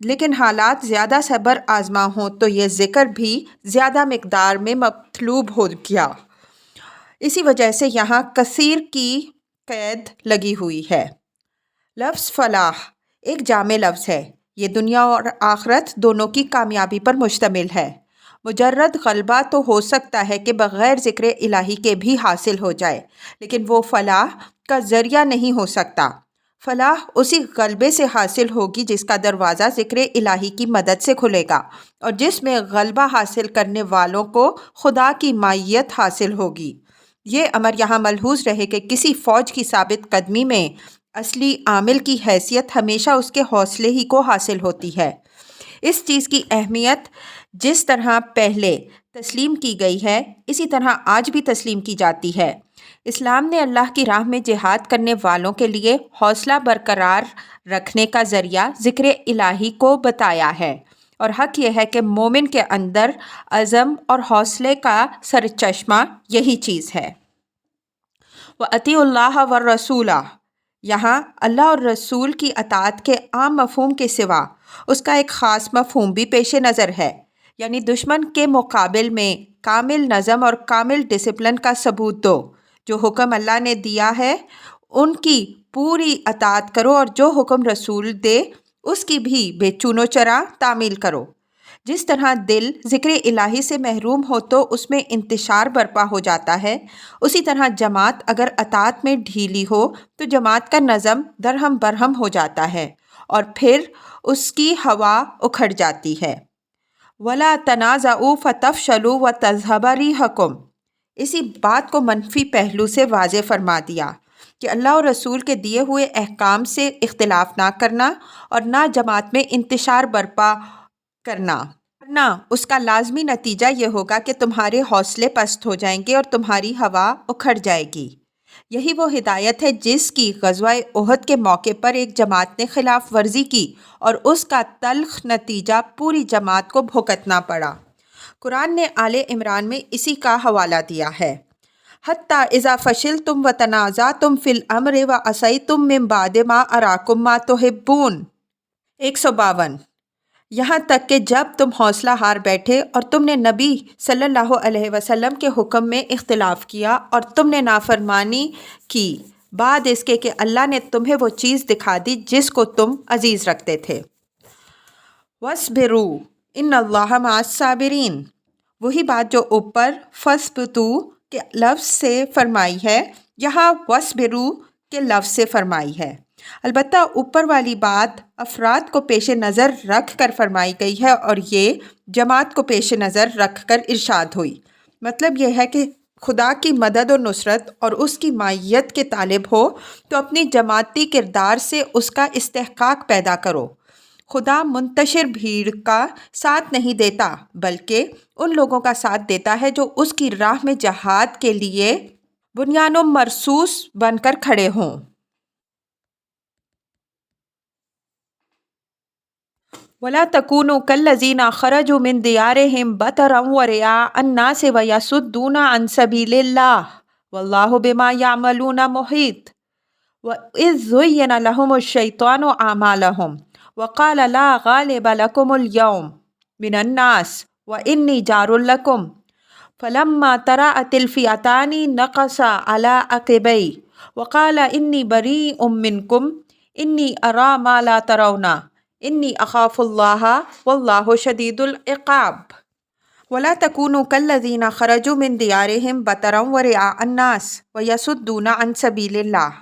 لیکن حالات زیادہ صبر آزما ہوں تو یہ ذکر بھی زیادہ مقدار میں مطلوب ہو گیا۔ اسی وجہ سے یہاں کثیر کی قید لگی ہوئی ہے۔ لفظ فلاح ایک جامع لفظ ہے۔ یہ دنیا اور آخرت دونوں کی کامیابی پر مشتمل ہے۔ مجرد غلبہ تو ہو سکتا ہے کہ بغیر ذکر الہی کے بھی حاصل ہو جائے، لیکن وہ فلاح کا ذریعہ نہیں ہو سکتا۔ فلاح اسی غلبے سے حاصل ہوگی جس کا دروازہ ذکر الہی کی مدد سے کھلے گا، اور جس میں غلبہ حاصل کرنے والوں کو خدا کی معیت حاصل ہوگی۔ یہ امر یہاں ملحوظ رہے کہ کسی فوج کی ثابت قدمی میں اصلی عامل کی حیثیت ہمیشہ اس کے حوصلے ہی کو حاصل ہوتی ہے۔ اس چیز کی اہمیت جس طرح پہلے تسلیم کی گئی ہے، اسی طرح آج بھی تسلیم کی جاتی ہے۔ اسلام نے اللہ کی راہ میں جہاد کرنے والوں کے لیے حوصلہ برقرار رکھنے کا ذریعہ ذکر الہی کو بتایا ہے، اور حق یہ ہے کہ مومن کے اندر عزم اور حوصلے کا سرچشمہ یہی چیز ہے۔ وَأَطِیعُوا اللَّهَ وَالرَّسُولَ، یہاں اللہ اور رسول کی اطاعت کے عام مفہوم کے سوا اس کا ایک خاص مفہوم بھی پیش نظر ہے، یعنی دشمن کے مقابل میں کامل نظم اور کامل ڈسپلن کا ثبوت دو۔ جو حکم اللہ نے دیا ہے ان کی پوری اطاعت کرو، اور جو حکم رسول دے اس کی بھی بے چون و چرا تعمیل کرو۔ جس طرح دل ذکر الہی سے محروم ہو تو اس میں انتشار برپا ہو جاتا ہے، اسی طرح جماعت اگر اطاعت میں ڈھیلی ہو تو جماعت کا نظم درہم برہم ہو جاتا ہے، اور پھر اس کی ہوا اکھڑ جاتی ہے۔ وَلَا تَنَازَعُوا فَتَفْشَلُوا وَتَذْهَبَ رِيحُكُمْ، اسی بات کو منفی پہلو سے واضح فرما دیا کہ اللہ اور رسول کے دیے ہوئے احکام سے اختلاف نہ کرنا اور نہ جماعت میں انتشار برپا کرنا، ورنہ اس کا لازمی نتیجہ یہ ہوگا کہ تمہارے حوصلے پست ہو جائیں گے اور تمہاری ہوا اکھڑ جائے گی۔ یہی وہ ہدایت ہے جس کی غزوہ احد کے موقع پر ایک جماعت نے خلاف ورزی کی اور اس کا تلخ نتیجہ پوری جماعت کو بھگتنا پڑا۔ قرآن نے آل عمران میں اسی کا حوالہ دیا ہے۔ حتیٰ اذا فشلتم وتنازعتم فی الامر وعصیتم من بعد ما اراکم ما تحبون، 152، یہاں تک کہ جب تم حوصلہ ہار بیٹھے اور تم نے نبی صلی اللہ علیہ وسلم کے حکم میں اختلاف کیا اور تم نے نافرمانی کی بعد اس کے کہ اللہ نے تمہیں وہ چیز دکھا دی جس کو تم عزیز رکھتے تھے۔ وَاصْبِرُوا ان اللہ مع الصابرین، وہی بات جو اوپر فَاصْبِرُوا کے لفظ سے فرمائی ہے، یہاں وَاصْبِرُوا کے لفظ سے فرمائی ہے۔ البتہ اوپر والی بات افراد کو پیش نظر رکھ کر فرمائی گئی ہے اور یہ جماعت کو پیش نظر رکھ کر ارشاد ہوئی۔ مطلب یہ ہے کہ خدا کی مدد و نصرت اور اس کی معیت کے طالب ہو تو اپنی جماعتی کردار سے اس کا استحقاق پیدا کرو۔ خدا منتشر بھیڑ کا ساتھ نہیں دیتا بلکہ ان لوگوں کا ساتھ دیتا ہے جو اس کی راہ میں جہاد کے لیے بنیان و مرصوص بن کر کھڑے ہوں۔ وَلَا تَكُونُوا كَالَّذِينَ خَرَجُوا مِن دِيَارِهِمْ بَطَرًا وَرِئَاءَ النَّاسِ وَيَصُدُّونَ عَن سَبِيلِ اللَّهِ وَاللَّهُ بِمَا يَعْمَلُونَ مُحِيطٌ وَإِذْ زُيِّنَ لَهُمُ الشَّيْطَانُ أَعْمَالَهُمْ وَقَالَ لَا غَالِبَ لَكُمُ الْيَوْمَ مِنَ النَّاسِ وَإِنِّي جَارٌ لَكُمْ فَلَمَّا تَرَأَتِ الْفِئَتَانِ نَكَصَ عَلَىٰ عَقِبَيْهِ وَقَالَ إِنِّي بَرِيءٌ مِّنكُمْ إِنِّي أَرَىٰ مَا لَا تَرَوْنَ إِنِّي أَخَافُ اللَّهَ وَاللَّهُ شَدِيدُ الْعِقَابِ۔ وَلَا تَكُونُوا كَالَّذِينَ خَرَجُوا مِن دِيَارِهِمْ بَطَرًا وَرِئَاءَ النَّاسِ وَيَصُدُّونَ عَن سَبِيلِ اللَّهِ،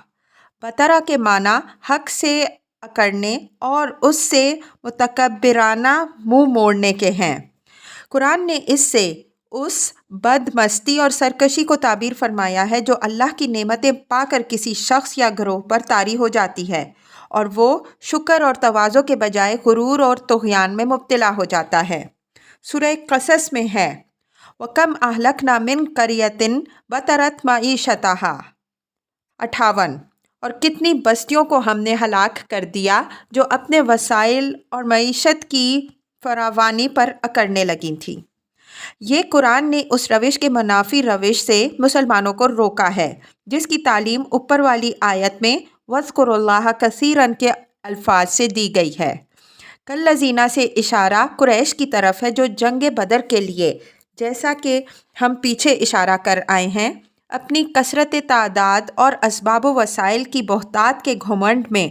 بطرہ کے معنی حق سے اکڑنے اور اس سے متکبرانہ منہ موڑنے کے ہیں۔ قرآن نے اس سے اس بد مستی اور سرکشی کو تعبیر فرمایا ہے جو اللہ کی نعمتیں پا کر کسی شخص یا گروہ پر طاری ہو جاتی ہے اور وہ شکر اور تواضع کے بجائے غرور اور طغیان میں مبتلا ہو جاتا ہے۔ سورہ قصص میں ہے وَكَمْ أَهْلَكْنَا مِن قَرْيَةٍ بَطَرَتْ مَعِيشَتَهَا، 58، اور کتنی بستیوں کو ہم نے ہلاک کر دیا جو اپنے وسائل اور معیشت کی فراوانی پر اکڑنے لگی تھیں۔ یہ قرآن نے اس روش کے منافی روش سے مسلمانوں کو روکا ہے جس کی تعلیم اوپر والی آیت میں وَاذْكُرُوا اللَّهَ كَثِيرًا کے الفاظ سے دی گئی ہے۔ کالذین سے اشارہ قریش کی طرف ہے جو جنگ بدر کے لیے، جیسا کہ ہم پیچھے اشارہ کر آئے ہیں، اپنی کثرت تعداد اور اسباب و وسائل کی بہتات کے گھمنڈ میں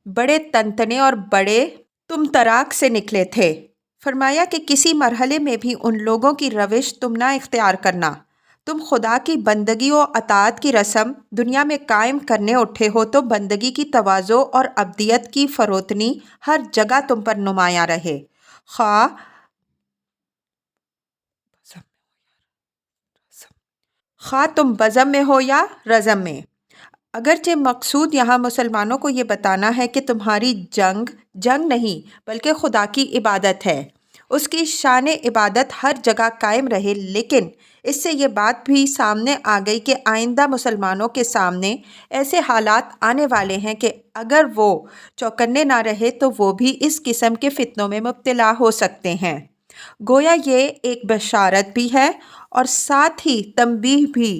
بڑے تنتنے اور بڑے تمتراک سے نکلے تھے۔ فرمایا کہ کسی مرحلے میں بھی ان لوگوں کی روش تم نہ اختیار کرنا۔ تم خدا کی بندگی و اطاعت کی رسم دنیا میں قائم کرنے اٹھے ہو تو بندگی کی تواضع اور عبدیت کی فروتنی ہر جگہ تم پر نمایاں رہے، خواہ تم بزم میں ہو یا رزم میں۔ اگرچہ مقصود یہاں مسلمانوں کو یہ بتانا ہے کہ تمہاری جنگ نہیں بلکہ خدا کی عبادت ہے، اس کی شان عبادت ہر جگہ قائم رہے، لیکن اس سے یہ بات بھی سامنے آ گئی کہ آئندہ مسلمانوں کے سامنے ایسے حالات آنے والے ہیں کہ اگر وہ چوکنے نہ رہے تو وہ بھی اس قسم کے فتنوں میں مبتلا ہو سکتے ہیں۔ گویا یہ ایک بشارت بھی ہے اور ساتھ ہی تنبیہ بھی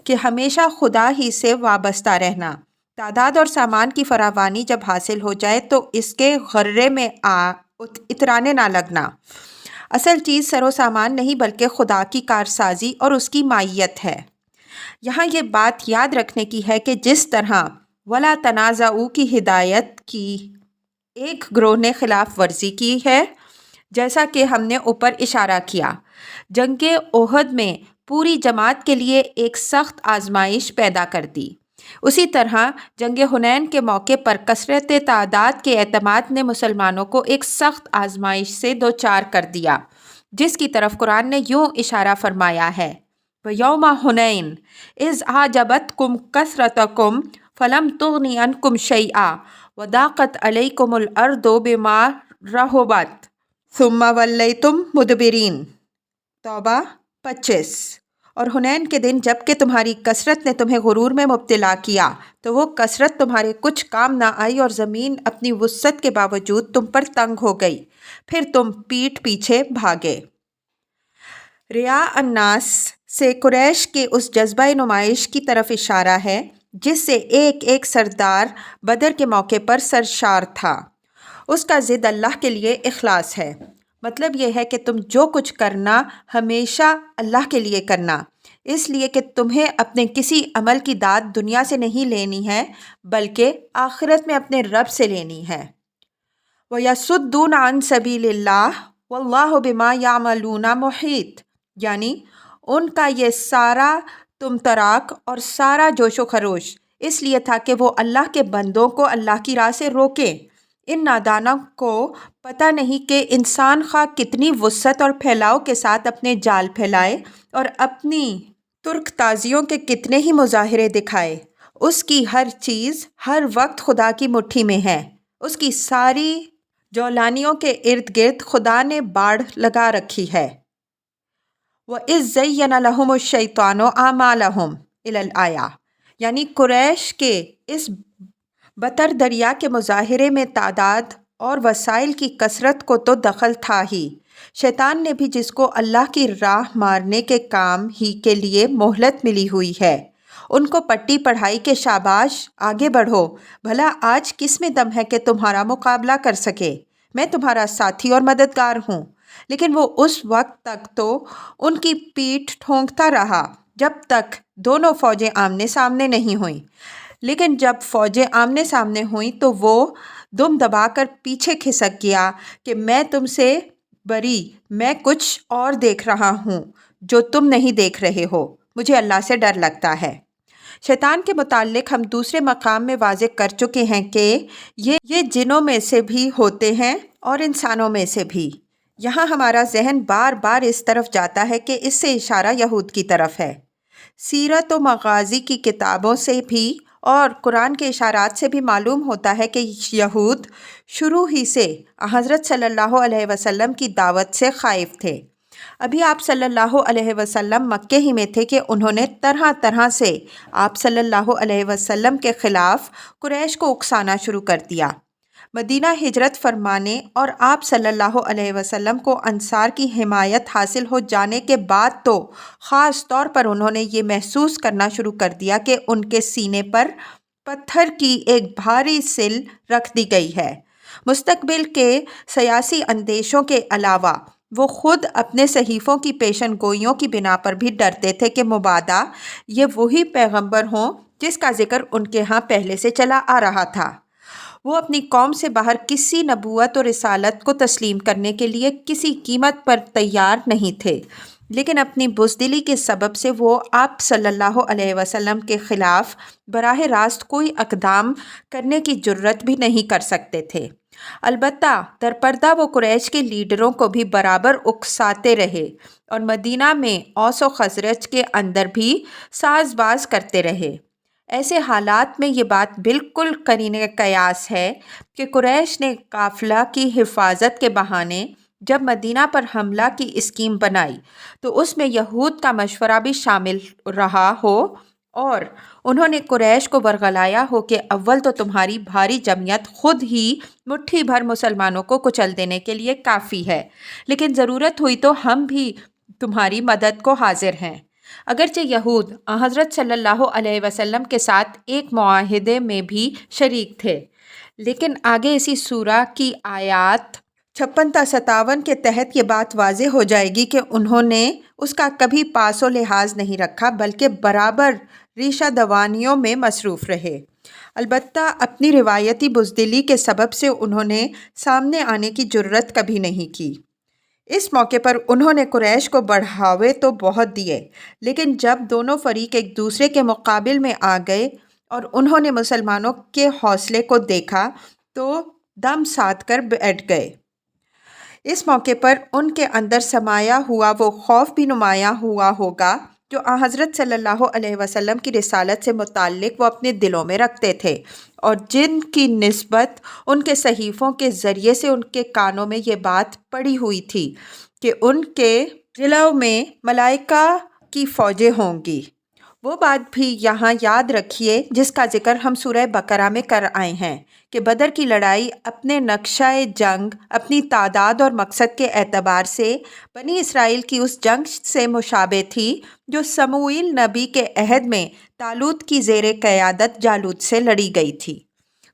کہ ہمیشہ خدا ہی سے وابستہ رہنا۔ تعداد اور سامان کی فراوانی جب حاصل ہو جائے تو اس کے غرے میں اترانے نہ لگنا۔ اصل چیز سر و سامان نہیں بلکہ خدا کی کارسازی اور اس کی معیت ہے۔ یہاں یہ بات یاد رکھنے کی ہے کہ جس طرح وَلَا تَنَازَعُوا کی ہدایت کی ایک گروہ نے خلاف ورزی کی ہے، جیسا کہ ہم نے اوپر اشارہ کیا، جنگ احد میں پوری جماعت کے لیے ایک سخت آزمائش پیدا کر دی، اسی طرح جنگ حنین کے موقع پر کثرت تعداد کے اعتماد نے مسلمانوں کو ایک سخت آزمائش سے دوچار کر دیا، جس کی طرف قرآن نے یوں اشارہ فرمایا ہے، وَيَوْمَ حُنَيْنٍ إِذْ أَعْجَبَتْكُمْ كَثْرَتُكُمْ فَلَمْ تُغْنِ عَنْكُمْ شَيْئًا وَضَاقَتْ عَلَيْكُمُ الْأَرْضُ بِمَا رَحُبَتْ ثُمَّ وَلَّيْتُمْ مُدْبِرِينَ۔ توبہ 25۔ اور حنین کے دن جب کہ تمہاری کثرت نے تمہیں غرور میں مبتلا کیا تو وہ کثرت تمہارے کچھ کام نہ آئی اور زمین اپنی وسعت کے باوجود تم پر تنگ ہو گئی، پھر تم پیٹھ پیچھے بھاگے۔ رعاء الناس سے قریش کے اس جذبہ نمائش کی طرف اشارہ ہے جس سے ایک ایک سردار بدر کے موقع پر سرشار تھا۔ اس کا ضد اللہ کے لیے اخلاص ہے۔ مطلب یہ ہے کہ تم جو کچھ کرنا ہمیشہ اللہ کے لیے کرنا، اس لیے کہ تمہیں اپنے کسی عمل کی داد دنیا سے نہیں لینی ہے بلکہ آخرت میں اپنے رب سے لینی ہے۔ وَيَصُدُّونَ عَن سَبِيلِ اللَّهِ وَاللَّهُ بِمَا يَعْمَلُونَ مُحِيطٌ، یعنی ان کا یہ سارا تمتراک اور سارا جوش و خروش اس لیے تھا کہ وہ اللہ کے بندوں کو اللہ کی راہ سے روکیں۔ ان نادانوں کو پتہ نہیں کہ انسان خواہ کتنی وسعت اور پھیلاؤ کے ساتھ اپنے جال پھیلائے اور اپنی ترک تازیوں کے کتنے ہی مظاہرے دکھائے، اس کی ہر چیز ہر وقت خدا کی مٹھی میں ہے، اس کی ساری جولانیوں کے ارد گرد خدا نے باڑ لگا رکھی ہے۔ وَإِذْ زَيَّنَ لَهُمُ الشَّيْطَانُ أَعْمَالَهُمْ إِلَى الْآيَةِ، یعنی قریش کے اس بتر دریا کے مظاہرے میں تعداد اور وسائل کی کثرت کو تو دخل تھا ہی، شیطان نے بھی جس کو اللہ کی راہ مارنے کے کام ہی کے لیے مہلت ملی ہوئی ہے، ان کو پٹی پڑھائی کہ شاباش آگے بڑھو، بھلا آج کس میں دم ہے کہ تمہارا مقابلہ کر سکے، میں تمہارا ساتھی اور مددگار ہوں۔ لیکن وہ اس وقت تک تو ان کی پیٹھ ٹھونکتا رہا جب تک دونوں فوجیں آمنے سامنے نہیں ہوئیں، لیکن جب فوجیں آمنے سامنے ہوئیں تو وہ دم دبا کر پیچھے کھسک گیا کہ میں تم سے بری، میں کچھ اور دیکھ رہا ہوں جو تم نہیں دیکھ رہے ہو، مجھے اللہ سے ڈر لگتا ہے۔ شیطان کے متعلق ہم دوسرے مقام میں واضح کر چکے ہیں کہ یہ جنوں میں سے بھی ہوتے ہیں اور انسانوں میں سے بھی۔ یہاں ہمارا ذہن بار بار اس طرف جاتا ہے کہ اس سے اشارہ یہود کی طرف ہے۔ سیرت و مغازی کی کتابوں سے بھی اور قرآن کے اشارات سے بھی معلوم ہوتا ہے کہ یہود شروع ہی سے حضرت صلی اللہ علیہ وسلم کی دعوت سے خائف تھے۔ ابھی آپ صلی اللہ علیہ وسلم مکے ہی میں تھے کہ انہوں نے طرح طرح سے آپ صلی اللہ علیہ وسلم کے خلاف قریش کو اکسانا شروع کر دیا۔ مدینہ ہجرت فرمانے اور آپ صلی اللہ علیہ وسلم کو انصار کی حمایت حاصل ہو جانے کے بعد تو خاص طور پر انہوں نے یہ محسوس کرنا شروع کر دیا کہ ان کے سینے پر پتھر کی ایک بھاری سل رکھ دی گئی ہے۔ مستقبل کے سیاسی اندیشوں کے علاوہ وہ خود اپنے صحیفوں کی پیشن گوئیوں کی بنا پر بھی ڈرتے تھے کہ مبادا یہ وہی پیغمبر ہوں جس کا ذکر ان کے ہاں پہلے سے چلا آ رہا تھا۔ وہ اپنی قوم سے باہر کسی نبوت اور رسالت کو تسلیم کرنے کے لیے کسی قیمت پر تیار نہیں تھے، لیکن اپنی بزدلی کے سبب سے وہ آپ صلی اللہ علیہ وسلم کے خلاف براہ راست کوئی اقدام کرنے کی جرت بھی نہیں کر سکتے تھے۔ البتہ درپردہ وہ قریش کے لیڈروں کو بھی برابر اکساتے رہے اور مدینہ میں اوس و خزرج کے اندر بھی ساز باز کرتے رہے۔ ایسے حالات میں یہ بات بالکل قرینِ قیاس ہے کہ قریش نے قافلہ کی حفاظت کے بہانے جب مدینہ پر حملہ کی اسکیم بنائی تو اس میں یہود کا مشورہ بھی شامل رہا ہو اور انہوں نے قریش کو ورغلایا ہو کہ اول تو تمہاری بھاری جمعیت خود ہی مٹھی بھر مسلمانوں کو کچل دینے کے لیے کافی ہے، لیکن ضرورت ہوئی تو ہم بھی تمہاری مدد کو حاضر ہیں۔ اگرچہ یہود حضرت صلی اللہ علیہ وسلم کے ساتھ ایک معاہدے میں بھی شریک تھے، لیکن آگے اسی سورہ کی آیات 56 تا 57 کے تحت یہ بات واضح ہو جائے گی کہ انہوں نے اس کا کبھی پاس و لحاظ نہیں رکھا بلکہ برابر ریشہ دوانیوں میں مصروف رہے۔ البتہ اپنی روایتی بزدلی کے سبب سے انہوں نے سامنے آنے کی جرت کبھی نہیں کی۔ اس موقع پر انہوں نے قریش کو بڑھاوے تو بہت دیے، لیکن جب دونوں فریق ایک دوسرے کے مقابل میں آ گئے اور انہوں نے مسلمانوں کے حوصلے کو دیکھا تو دم ساتھ کر بیٹھ گئے۔ اس موقع پر ان کے اندر سمایا ہوا وہ خوف بھی نمایاں ہوا ہوگا جو حضرت صلی اللہ علیہ وسلم کی رسالت سے متعلق وہ اپنے دلوں میں رکھتے تھے اور جن کی نسبت ان کے صحیفوں کے ذریعے سے ان کے کانوں میں یہ بات پڑی ہوئی تھی کہ ان کے جلو میں ملائکہ کی فوجیں ہوں گی۔ وہ بات بھی یہاں یاد رکھیے جس کا ذکر ہم سورہ بقرہ میں کر آئے ہیں کہ بدر کی لڑائی اپنے نقشہ جنگ، اپنی تعداد اور مقصد کے اعتبار سے بنی اسرائیل کی اس جنگ سے مشابہ تھی جو سموئیل نبی کے عہد میں طالوت کی زیر قیادت جالوت سے لڑی گئی تھی۔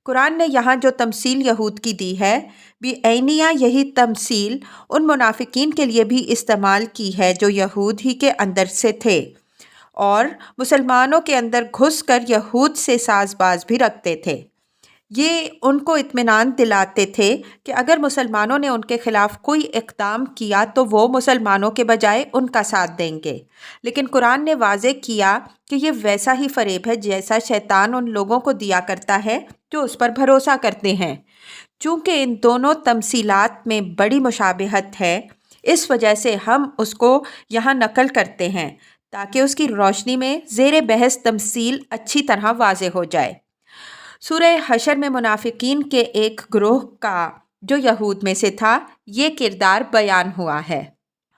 قرآن نے یہاں جو تمثیل یہود کی دی ہے بھی عینیہ یہی تمثیل ان منافقین کے لیے بھی استعمال کی ہے جو یہود ہی کے اندر سے تھے اور مسلمانوں کے اندر گھس کر یہود سے ساز باز بھی رکھتے تھے۔ یہ ان کو اطمینان دلاتے تھے کہ اگر مسلمانوں نے ان کے خلاف کوئی اقدام کیا تو وہ مسلمانوں کے بجائے ان کا ساتھ دیں گے، لیکن قرآن نے واضح کیا کہ یہ ویسا ہی فریب ہے جیسا شیطان ان لوگوں کو دیا کرتا ہے جو اس پر بھروسہ کرتے ہیں۔ چونکہ ان دونوں تمثیلات میں بڑی مشابہت ہے، اس وجہ سے ہم اس کو یہاں نقل کرتے ہیں تاکہ اس کی روشنی میں زیر بحث تمثیل اچھی طرح واضح ہو جائے۔ سورہ حشر میں منافقین کے ایک گروہ کا جو یہود میں سے تھا یہ کردار بیان ہوا ہے۔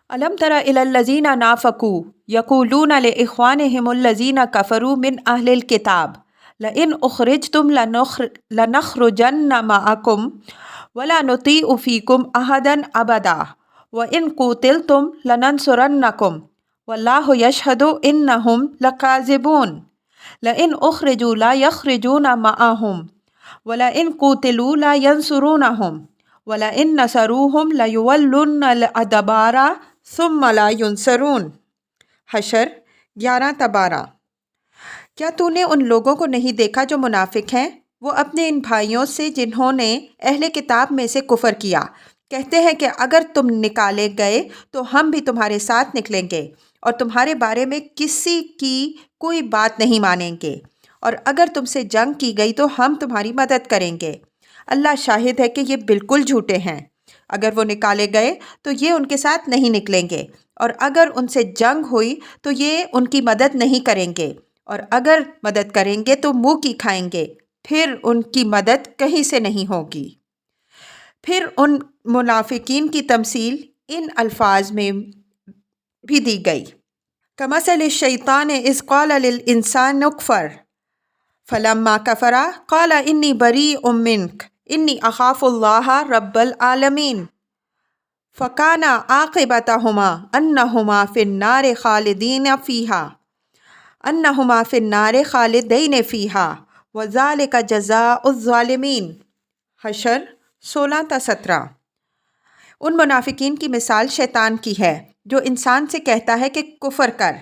أَلَمْ تَرَ إِلَى الَّذِينَ نَافَقُوا يَقُولُونَ لِإِخْوَانِهِمُ الَّذِينَ كَفَرُوا مِنْ أَهْلِ الْكِتَابِ لَئِنْ أُخْرِجْتُمْ لَنَخْرُجَنَّ مَعَكُمْ وَلَا نُطِيعُ فِيكُمْ أَحَدًا أَبَدًا وَإِنْ قُوتِلْتُمْ لَنَنْصُرَنَّكُمْ وَاللَّهُ يَشْهَدُ إِنَّهُمْ لَكَاذِبُونَ لَئِنْ أُخْرِجُوا لَا يَخْرُجُونَ مَعَهُمْ وَلَئِنْ قُوتِلُوا لَا يَنْصُرُونَهُمْ وَلَئِنْ نَصَرُوهُمْ لَيُوَلُّنَّ الْأَدْبَارَ ثُمَّ لَا يُنْصَرُونَ۔ حشر 11 تا 12۔ کیا تو نے ان لوگوں کو نہیں دیکھا جو منافق ہیں؟ وہ اپنے ان بھائیوں سے جنہوں نے اہل کتاب میں سے کفر کیا کہتے ہیں کہ اگر تم نکالے گئے تو ہم بھی تمہارے ساتھ نکلیں گے اور تمہارے بارے میں کسی کی کوئی بات نہیں مانیں گے، اور اگر تم سے جنگ کی گئی تو ہم تمہاری مدد کریں گے۔ اللہ شاہد ہے کہ یہ بالکل جھوٹے ہیں۔ اگر وہ نکالے گئے تو یہ ان کے ساتھ نہیں نکلیں گے، اور اگر ان سے جنگ ہوئی تو یہ ان کی مدد نہیں کریں گے، اور اگر مدد کریں گے تو منہ کی کھائیں گے، پھر ان کی مدد کہیں سے نہیں ہوگی۔ پھر ان منافقین کی تمثیل ان الفاظ میں بھی دی گئی: کمثل الشیطان اذ قال للانسان اکفر فلما کفر قال انی بریء منک انی اخاف اللہ رب العالمین فکان عاقبتہما انہما فی النار خالدین فیہا وذالک جزاء الظالمین۔ حشر 16 تا 17۔ ان منافقین کی مثال شیطان کی ہے جو انسان سے کہتا ہے کہ کفر کر،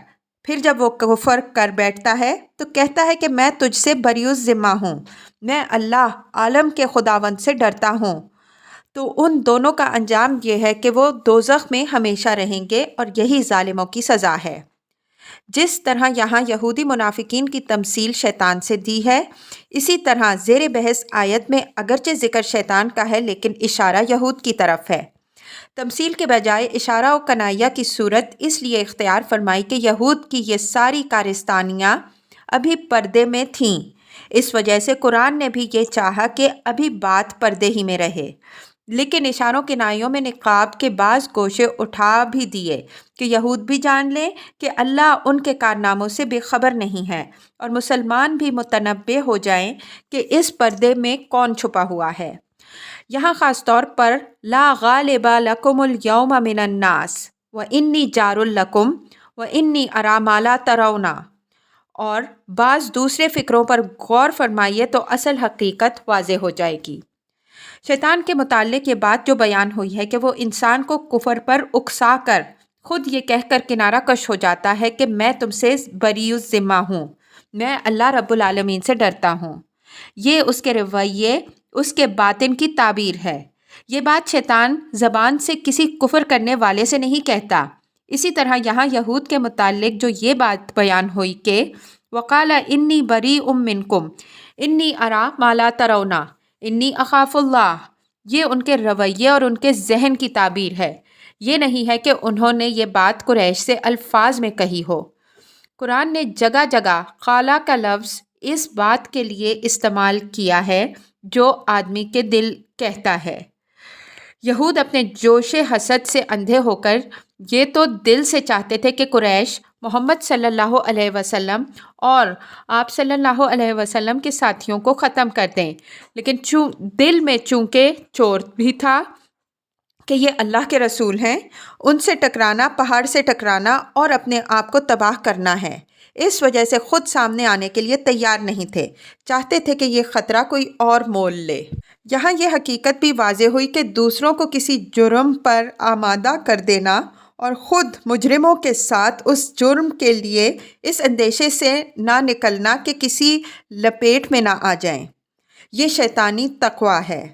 پھر جب وہ کفر کر بیٹھتا ہے تو کہتا ہے کہ میں تجھ سے بری الذمہ ہوں، میں اللہ عالم کے خداوند سے ڈرتا ہوں۔ تو ان دونوں کا انجام یہ ہے کہ وہ دوزخ میں ہمیشہ رہیں گے، اور یہی ظالموں کی سزا ہے۔ جس طرح یہاں یہودی منافقین کی تمثیل شیطان سے دی ہے، اسی طرح زیر بحث آیت میں اگرچہ ذکر شیطان کا ہے لیکن اشارہ یہود کی طرف ہے۔ تمثیل کے بجائے اشارہ و کنایہ کی صورت اس لیے اختیار فرمائی کہ یہود کی یہ ساری کارستانیاں ابھی پردے میں تھیں، اس وجہ سے قرآن نے بھی یہ چاہا کہ ابھی بات پردے ہی میں رہے، لیکن اشاروں کنایوں میں نقاب کے بعض گوشے اٹھا بھی دیے کہ یہود بھی جان لیں کہ اللہ ان کے کارناموں سے بے خبر نہیں ہے، اور مسلمان بھی متنبہ ہو جائیں کہ اس پردے میں کون چھپا ہوا ہے۔ یہاں خاص طور پر لا غالب لکم اليوم من الناس وانی جار لکم وانی اری ما لا ترون، اور بعض دوسرے فکروں پر غور فرمائیے تو اصل حقیقت واضح ہو جائے گی۔ شیطان کے متعلق یہ بات جو بیان ہوئی ہے کہ وہ انسان کو کفر پر اکسا کر خود یہ کہہ کر کنارہ کش ہو جاتا ہے کہ میں تم سے بری الذمہ ہوں، میں اللہ رب العالمین سے ڈرتا ہوں، یہ اس کے رویے، اس کے باطن کی تعبیر ہے۔ یہ بات شیطان زبان سے کسی کفر کرنے والے سے نہیں کہتا۔ اسی طرح یہاں یہود کے متعلق جو یہ بات بیان ہوئی کہ وقال انی بریء منکم انی اری ما لا ترون انی اخاف اللہ، یہ ان کے رویے اور ان کے ذہن کی تعبیر ہے، یہ نہیں ہے کہ انہوں نے یہ بات قریش سے الفاظ میں کہی ہو۔ قرآن نے جگہ جگہ قالا کا لفظ اس بات کے لیے استعمال کیا ہے جو آدمی کے دل کہتا ہے۔ یہود اپنے جوش حسد سے اندھے ہو کر یہ تو دل سے چاہتے تھے کہ قریش محمد صلی اللہ علیہ وسلم اور آپ صلی اللہ علیہ وسلم کے ساتھیوں کو ختم کر دیں، لیکن دل میں چونکہ چور بھی تھا کہ یہ اللہ کے رسول ہیں، ان سے ٹکرانا پہاڑ سے ٹکرانا اور اپنے آپ کو تباہ کرنا ہے، اس وجہ سے خود سامنے آنے کے لیے تیار نہیں تھے، چاہتے تھے کہ یہ خطرہ کوئی اور مول لے۔ یہاں یہ حقیقت بھی واضح ہوئی کہ دوسروں کو کسی جرم پر آمادہ کر دینا اور خود مجرموں کے ساتھ اس جرم کے لیے اس اندیشے سے نہ نکلنا کہ کسی لپیٹ میں نہ آ جائیں، یہ شیطانی تقویٰ ہے۔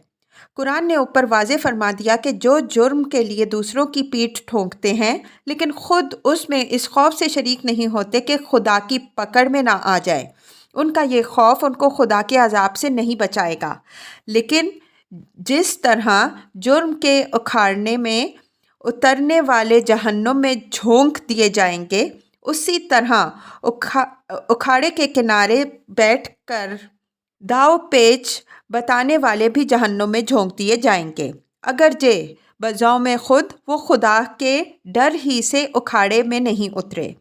قرآن نے اوپر واضح فرما دیا کہ جو جرم کے لیے دوسروں کی پیٹھ ٹھونکتے ہیں لیکن خود اس میں اس خوف سے شریک نہیں ہوتے کہ خدا کی پکڑ میں نہ آ جائے، ان کا یہ خوف ان کو خدا کے عذاب سے نہیں بچائے گا، لیکن جس طرح جرم کے اکھاڑنے میں اترنے والے جہنم میں جھونک دیے جائیں گے، اسی طرح اکھاڑے کے کنارے بیٹھ کر داؤ پیچ بتانے والے بھی جہنم میں جھونک دیے جائیں گے، اگرچہ بذاؤ میں خود وہ خدا کے ڈر ہی سے اکھاڑے میں نہیں اترے۔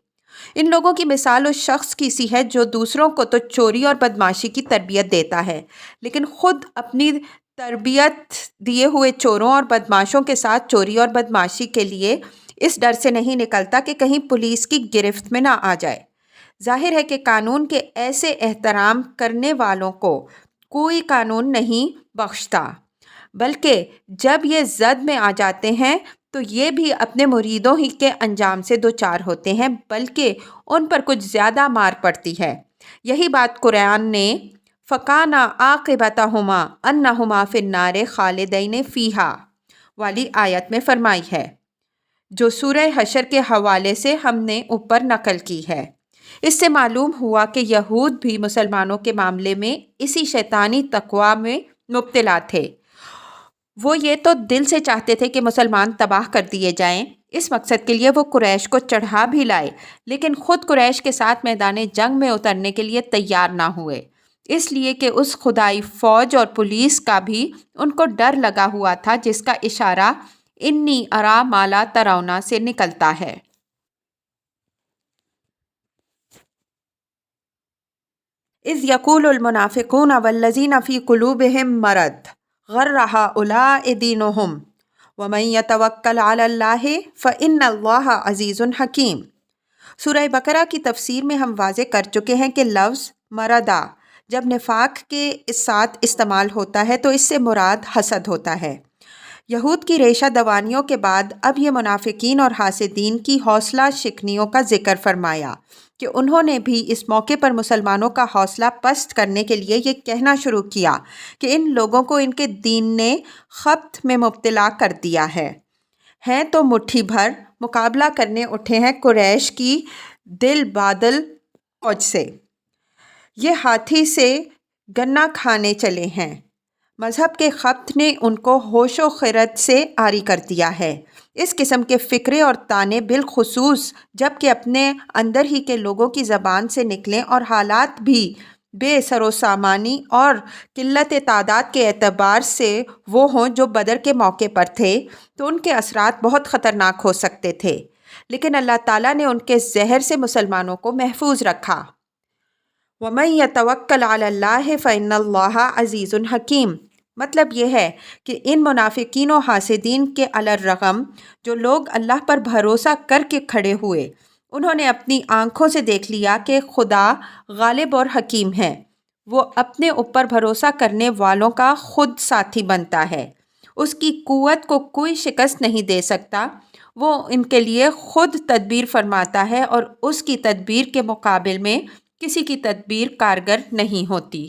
ان لوگوں کی مثال اس شخص کی سی ہے جو دوسروں کو تو چوری اور بدماشی کی تربیت دیتا ہے، لیکن خود اپنی تربیت دیے ہوئے چوروں اور بدماشوں کے ساتھ چوری اور بدماشی کے لیے اس ڈر سے نہیں نکلتا کہ کہیں پولیس کی گرفت میں نہ آ جائے۔ ظاہر ہے کہ قانون کے ایسے احترام کرنے والوں کو کوئی قانون نہیں بخشتا، بلکہ جب یہ زد میں آ جاتے ہیں تو یہ بھی اپنے مریدوں ہی کے انجام سے دوچار ہوتے ہیں، بلکہ ان پر کچھ زیادہ مار پڑتی ہے۔ یہی بات قرآن نے فَكَانَ عَاقِبَتَهُمَا أَنَّهُمَا فِي النَّارِ خَالِدَيْنِ فِيهَا والی آیت میں فرمائی ہے، جو سورہ حشر کے حوالے سے ہم نے اوپر نقل کی ہے۔ اس سے معلوم ہوا کہ یہود بھی مسلمانوں کے معاملے میں اسی شیطانی تقویٰ میں مبتلا تھے۔ وہ یہ تو دل سے چاہتے تھے کہ مسلمان تباہ کر دیے جائیں، اس مقصد کے لیے وہ قریش کو چڑھا بھی لائے، لیکن خود قریش کے ساتھ میدان جنگ میں اترنے کے لیے تیار نہ ہوئے، اس لیے کہ اس خدائی فوج اور پولیس کا بھی ان کو ڈر لگا ہوا تھا، جس کا اشارہ انی اری ما لا ترون سے نکلتا ہے۔ اذ یقول المنافقون والذین فی قلوبہم مرض غر ہؤلاء دینہم ومن یتوکل علی اللہ فإن اللہ عزیز حکیم۔ سورہ بقرہ کی تفسیر میں ہم واضح کر چکے ہیں کہ لفظ مردہ جب نفاق کے ساتھ استعمال ہوتا ہے تو اس سے مراد حسد ہوتا ہے۔ یہود کی ریشہ دوانیوں کے بعد اب یہ منافقین اور حاسدین کی حوصلہ شکنیوں کا ذکر فرمایا کہ انہوں نے بھی اس موقع پر مسلمانوں کا حوصلہ پست کرنے کے لیے یہ کہنا شروع کیا کہ ان لوگوں کو ان کے دین نے خبث میں مبتلا کر دیا ہے۔ ہیں تو مٹھی بھر، مقابلہ کرنے اٹھے ہیں قریش کی دل بادل فوج سے، یہ ہاتھی سے گنا کھانے چلے ہیں۔ مذہب کے خبث نے ان کو ہوش و خرد سے عاری کر دیا ہے۔ اس قسم کے فقرے اور طعنے بالخصوص جب کہ اپنے اندر ہی کے لوگوں کی زبان سے نکلیں اور حالات بھی بے سر و سامانی اور قلت تعداد کے اعتبار سے وہ ہوں جو بدر کے موقع پر تھے، تو ان کے اثرات بہت خطرناک ہو سکتے تھے، لیکن اللہ تعالیٰ نے ان کے زہر سے مسلمانوں کو محفوظ رکھا۔ وَمَن يَتَوَكَّلْ عَلَى اللَّهِ فَإِنَّ اللَّهَ عَزِيزٌ حَكِيمٌ۔ مطلب یہ ہے کہ ان منافقین و حاسدین کے علی الرغم جو لوگ اللہ پر بھروسہ کر کے کھڑے ہوئے، انہوں نے اپنی آنکھوں سے دیکھ لیا کہ خدا غالب اور حکیم ہے۔ وہ اپنے اوپر بھروسہ کرنے والوں کا خود ساتھی بنتا ہے، اس کی قوت کو کوئی شکست نہیں دے سکتا، وہ ان کے لیے خود تدبیر فرماتا ہے اور اس کی تدبیر کے مقابل میں کسی کی تدبیر کارگر نہیں ہوتی۔